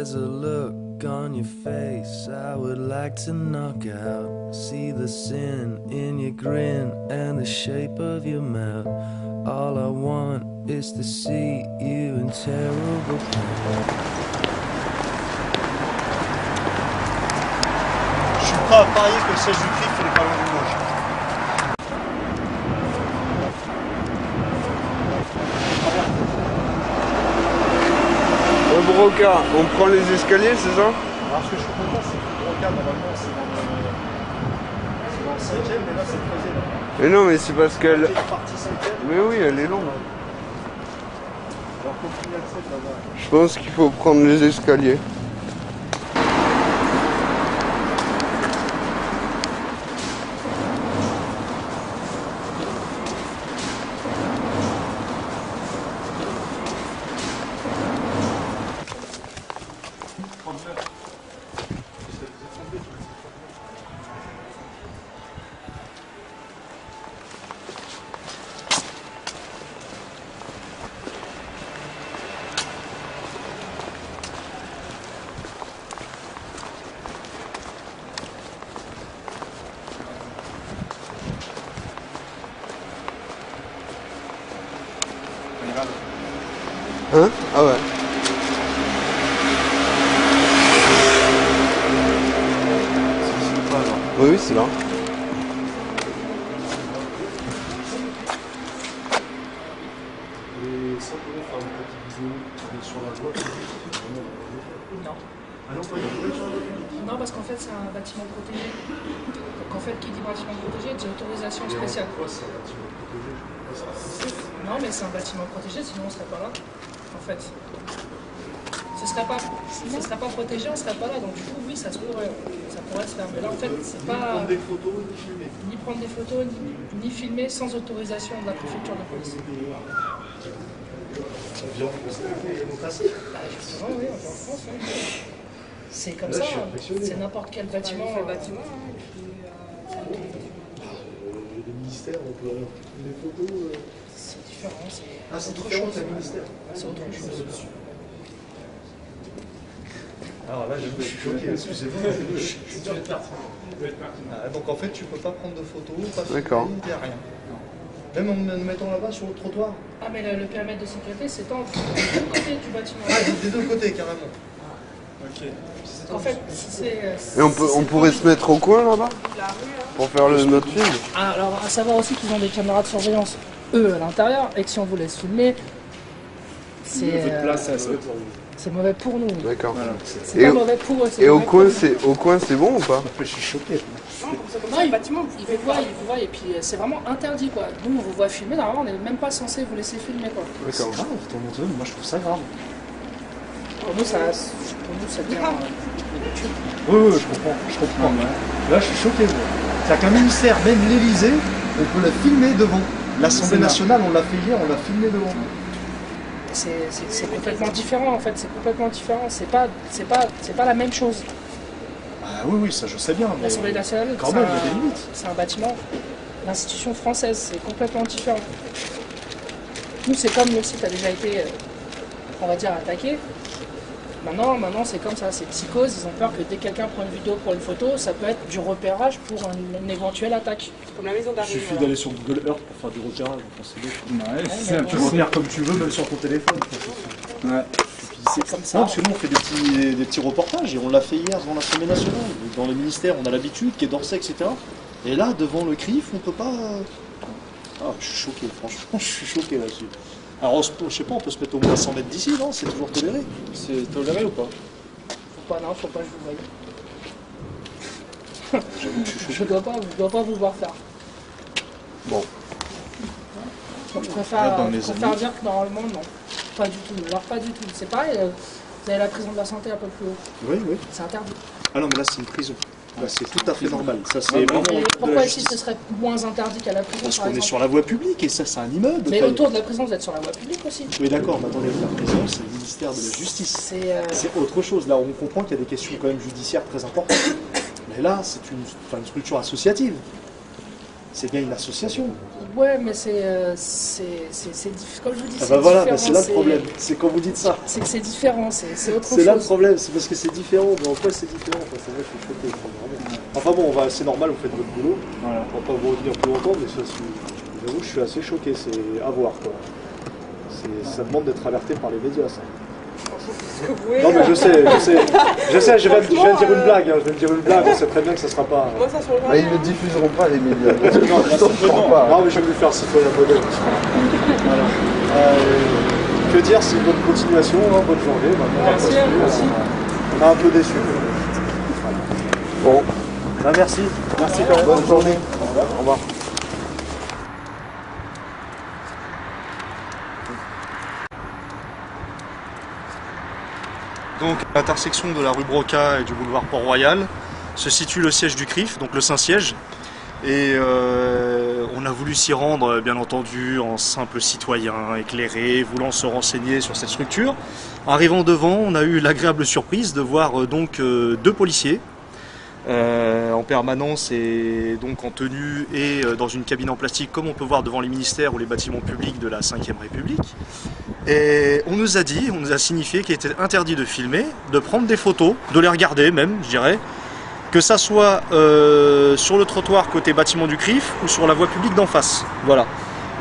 There's a look on your face I would like to knock out. See the sin in your grin and the shape of your mouth. All I want is to see you in terrible pain. Je suis prêt à parier que le siège du CRIF il est pas loin du loge. Broca, on prend les escaliers, c'est ça? Alors ce que je suis content, c'est que le Broca, normalement, c'est dans le 5e, mais là c'est le 13e. Mais non, mais c'est parce qu'elle... La partie 5e. Mais oui, elle est longue. Alors continue à le 7 là-bas. Je pense qu'il faut prendre les escaliers. Hein? Ah ouais. Oui, oui, c'est là. Et sans pouvoir faire une petite vidéo sur la voie, Non. ah non, pas une voie sur la voie. Non, parce qu'en fait, c'est un bâtiment protégé. Donc, en fait, qui dit bâtiment protégé, dit autorisation spéciale. Pourquoi c'est un bâtiment protégé? Non, mais c'est un bâtiment protégé, sinon on ne serait pas là. En fait. Ce serait pas protégé, on ne serait pas là. Donc, du coup, oui, ça pourrait se faire. Mais là, en fait, c'est pas. Prendre des photos, ni filmer. Ni prendre des photos, ni filmer sans autorisation de la préfecture de police. Ça vient en France, la démocratie. Bah, justement, oui, on est en France. Hein. C'est comme Là, ça. je suis impressionné. C'est n'importe quel bâtiment. Les ministères, on peut avoir des photos. C'est différent. Ah, c'est autre différent chose. qu'un ministère. C'est autre chose. Alors là, je suis choqué, excusez-moi. Ah, donc en fait, tu peux pas prendre de photos, pas filmer, D'accord. il n'y a rien. Même en me mettant là-bas sur le trottoir. Ah, mais le périmètre de sécurité s'étend des deux côtés du bâtiment. Ah, des deux côtés, carrément. Ok. En fait, c'est. Et on pourrait se mettre au coin là-bas? Pour faire notre film? Ah, alors, à savoir aussi qu'ils ont des caméras de surveillance, eux, à l'intérieur, et que si on vous laisse filmer, c'est mauvais pour nous. D'accord. C'est pas mauvais pour eux. Et au mauvais coin, pour nous. c'est bon ou pas? Je suis choqué. Non, ils vous voient, et puis c'est vraiment interdit, quoi. Nous, on vous voit filmer, normalement, on n'est même pas censé vous laisser filmer, quoi. C'est grave, moi je trouve ça grave. Pour nous, ça devient l'habitude. Oui, je comprends. Là, je suis choqué. C'est-à-dire qu'un ministère, même l'Élysée, on peut la filmer devant. L'Assemblée nationale, on l'a fait hier, on l'a filmé devant. C'est complètement différent, en fait. C'est complètement différent. C'est pas la même chose. Ah oui, ça je sais bien. Mais L'Assemblée nationale, quand même, il y a des limites. c'est un bâtiment, l'institution française, c'est complètement différent. Nous, c'est comme le site a déjà été, on va dire, attaqué. Maintenant, c'est comme ça, c'est psychose. Ils ont peur que dès que quelqu'un prend une vidéo pour une photo, ça peut être du repérage pour une éventuelle attaque. Comme la maison Il d'arrivée. suffit d'aller sur Google Earth pour faire du repérage. Ouais, Tu repères comme tu veux, même sur ton téléphone. Ouais. C'est comme ça. Non, parce que nous on fait des petits reportages et on l'a fait hier devant l'Assemblée nationale. Dans les ministères, on a l'habitude, Quai d'Orsay, etc. Et là, devant le CRIF, on peut pas. Ah, je suis choqué, franchement, je suis choqué là-dessus. Alors, je sais pas, on peut se mettre au moins à 100 mètres d'ici, non? C'est toujours toléré. C'est toléré ou pas? Faut pas que je vous voie. Je dois pas vous voir faire. Bon. Je préfère Dans les dire que normalement, non. Pas du tout. Alors, pas du tout. C'est pareil, vous avez la prison de la santé un peu plus haut. Oui. C'est interdit. Ah non, mais là, c'est une prison. Là, c'est tout à fait normal. Ça, c'est vraiment. Et de pourquoi la ici justice. ce serait moins interdit qu'à la prison? Parce par qu'on est exemple sur la voie publique et ça, c'est un immeuble. Mais Enfin, autour de la prison, vous êtes sur la voie publique aussi. Oui, d'accord, mais attendez, la prison, c'est le ministère de la Justice. C'est C'est autre chose. Là, on comprend qu'il y a des questions quand même judiciaires très importantes. Mais là, c'est une structure associative. c'est bien une association. Ouais, mais comme je vous dis, Ah c'est bah voilà, différent. bah c'est là le problème. C'est quand vous dites ça. C'est que c'est différent, c'est autre chose. C'est là le problème, c'est parce que c'est différent. Mais en quoi c'est différent? Enfin, c'est vrai, je suis choqué. Enfin bon, c'est normal, vous faites votre boulot. Voilà. On va pas vous retenir plus longtemps, mais j'avoue, je suis assez choqué. C'est à voir, quoi. Ça demande d'être alerté par les médias, ça. Oui, non mais je sais, je viens de dire une blague, on sait très bien que ça sera pas... Ah, ils ne diffuseront pas les médias. Non mais je vais me faire citoyen modèle. Voilà. Que dire, c'est une bonne continuation, hein, bonne journée. Merci à vous aussi. On est un peu déçus. Bon, bah, merci quand même. Bonne journée. Au revoir. Donc, à l'intersection de la rue Broca et du boulevard Port-Royal se situe le siège du CRIF, donc le Saint-Siège. Et on a voulu s'y rendre, bien entendu, en simple citoyen éclairé, voulant se renseigner sur cette structure. Arrivant devant, on a eu l'agréable surprise de voir donc deux policiers en permanence et donc en tenue et dans une cabine en plastique, comme on peut voir devant les ministères ou les bâtiments publics de la Ve République. Et on nous a signifié qu'il était interdit de filmer, de prendre des photos, de les regarder même, je dirais, que ça soit sur le trottoir côté bâtiment du CRIF ou sur la voie publique d'en face. Voilà.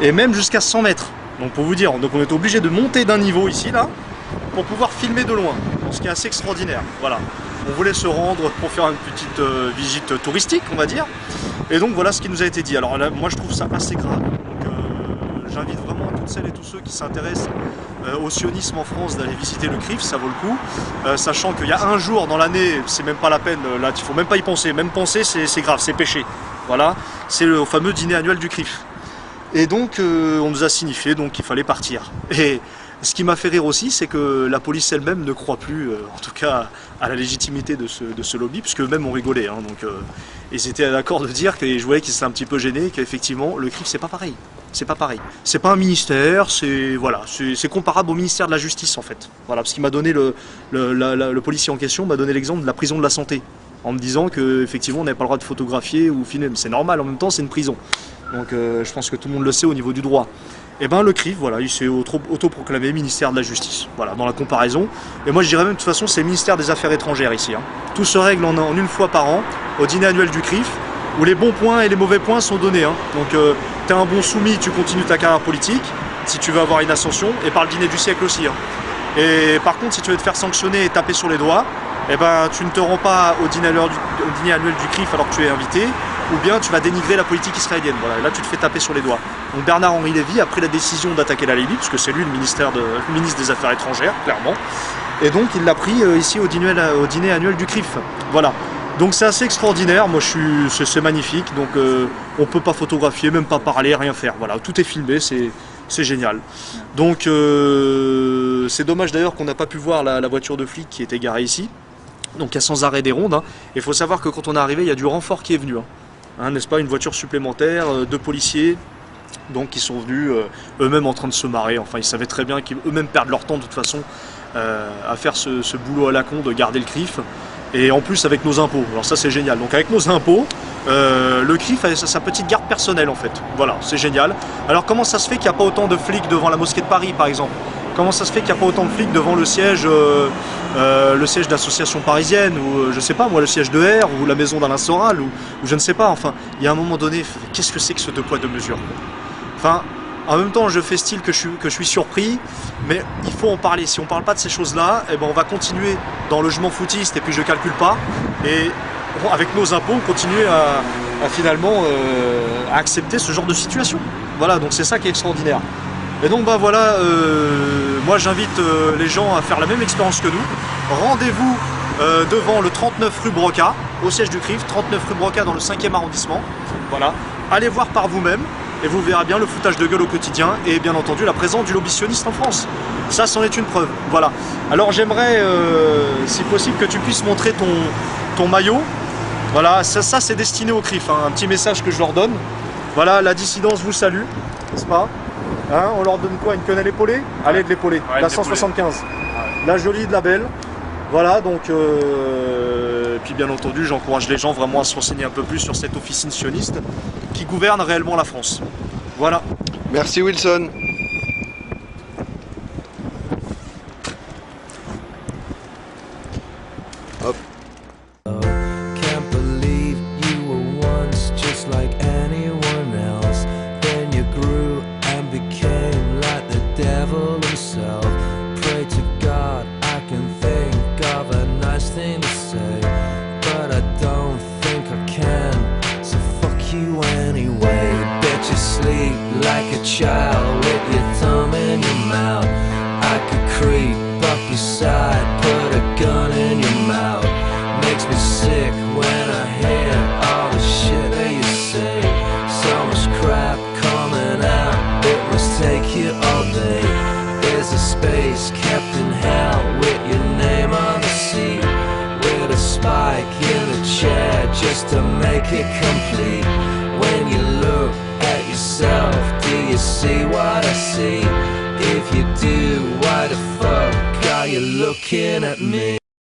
Et même jusqu'à 100 mètres. Donc pour vous dire, donc on est obligé de monter d'un niveau ici, là, pour pouvoir filmer de loin. Ce qui est assez extraordinaire. Voilà. On voulait se rendre pour faire une petite visite touristique, on va dire. Et donc voilà ce qui nous a été dit. Alors là, moi je trouve ça assez grave. Donc j'invite vraiment toutes celles et tous ceux qui s'intéressent au sionisme en France d'aller visiter le CRIF, ça vaut le coup. Sachant qu'il y a un jour dans l'année, c'est même pas la peine, là il faut même pas y penser. Même penser c'est grave, c'est péché. Voilà, c'est le fameux dîner annuel du CRIF. Et donc on nous a signifié donc qu'il fallait partir. Et ce qui m'a fait rire aussi, c'est que la police elle-même ne croit plus, en tout cas, à la légitimité de ce lobby, puisque eux-mêmes ont rigolé. Hein, donc, ils étaient d'accord de dire, et je voyais qu'ils étaient un petit peu gênés, qu'effectivement, le CRIF, c'est pas pareil. C'est pas pareil. C'est pas un ministère, c'est voilà, c'est comparable au ministère de la Justice, en fait. Voilà, parce qu'il m'a donné, le policier en question m'a donné l'exemple de la prison de la Santé, en me disant qu'effectivement, on n'avait pas le droit de photographier ou filmer. Mais c'est normal, en même temps, c'est une prison. Donc, je pense que tout le monde le sait au niveau du droit. Et ben le CRIF, voilà, il s'est autoproclamé ministère de la Justice, voilà, dans la comparaison. Et moi je dirais même de toute façon c'est le ministère des Affaires étrangères ici. Hein. Tout se règle en une fois par an, au dîner annuel du CRIF, où les bons points et les mauvais points sont donnés. Hein. Donc t'es un bon soumis, tu continues ta carrière politique, si tu veux avoir une ascension, et par le dîner du siècle aussi. Hein. Et par contre si tu veux te faire sanctionner et taper sur les doigts, eh ben, tu ne te rends pas au dîner annuel du CRIF alors que tu es invité, ou bien tu vas dénigrer la politique israélienne. Voilà, et là tu te fais taper sur les doigts. Donc Bernard-Henri Lévy a pris la décision d'attaquer la Libye, puisque c'est lui le ministre des Affaires étrangères, clairement. Et donc il l'a pris ici au dîner annuel du CRIF. Voilà. Donc c'est assez extraordinaire, moi c'est magnifique, donc on ne peut pas photographier, même pas parler, rien faire. Voilà, tout est filmé, c'est génial. Donc c'est dommage d'ailleurs qu'on n'a pas pu voir la voiture de flic qui était garée ici. Donc il y a sans arrêt des rondes. Hein. Il faut savoir que quand on est arrivé, il y a du renfort qui est venu. Hein, n'est-ce pas, une voiture supplémentaire, deux policiers, donc qui sont venus eux-mêmes en train de se marrer. Enfin, ils savaient très bien qu'eux-mêmes perdent leur temps de toute façon à faire ce boulot à la con de garder le CRIF. Et en plus avec nos impôts. Alors ça c'est génial. Donc avec nos impôts, le CRIF a sa petite garde personnelle en fait. Voilà, c'est génial. Alors comment ça se fait qu'il n'y a pas autant de flics devant la mosquée de Paris par exemple? Comment ça se fait qu'il n'y a pas autant de flics devant le siège d'association parisienne, ou je sais pas moi, le siège de R, ou la maison d'Alain Soral, ou je ne sais pas, enfin, il y a un moment donné, qu'est-ce que c'est que ce deux poids deux mesures? Enfin, en même temps, je fais style que je suis surpris, mais il faut en parler. Si on ne parle pas de ces choses-là, eh ben, on va continuer dans le je m'en foutiste et puis je calcule pas, et avec nos impôts, on continue à finalement à accepter ce genre de situation. Voilà, donc c'est ça qui est extraordinaire. Et donc bah voilà, moi j'invite les gens à faire la même expérience que nous. Rendez-vous devant le 39 rue Broca, au siège du CRIF, 39 rue Broca dans le 5e arrondissement. Voilà, allez voir par vous-même et vous verrez bien le foutage de gueule au quotidien et bien entendu la présence du lobby sioniste en France. Ça, c'en est une preuve. Voilà. Alors j'aimerais, si possible, que tu puisses montrer ton maillot. Voilà, ça c'est destiné au CRIF, hein, un petit message que je leur donne. Voilà, la dissidence vous salue, n'est-ce pas? Hein, on leur donne quoi? Une quenelle épaulée? Allez, de l'épaulée, ouais, la 175. Ah ouais. La jolie de la belle. Voilà, donc, puis bien entendu, j'encourage les gens vraiment à se renseigner un peu plus sur cette officine sioniste qui gouverne réellement la France. Voilà. Merci Wilson. Hop. Can't believe you were once just like anyone else. Then you grew and became like the devil himself. Pray to God I can think of a nice thing to say, but I don't think I can, so fuck you anyway. Bet you sleep like a child with your thumb in your mouth. I could creep up your side, put a gun in your mouth. Makes me sick when I hear all the shit that you say. So much crap coming out, it must take you all day. There's a space kept in hell with your name on the seat, with a spike in the chair just to make it complete. When you look at yourself, do you see what I see? If you do, why the fuck are you looking at me?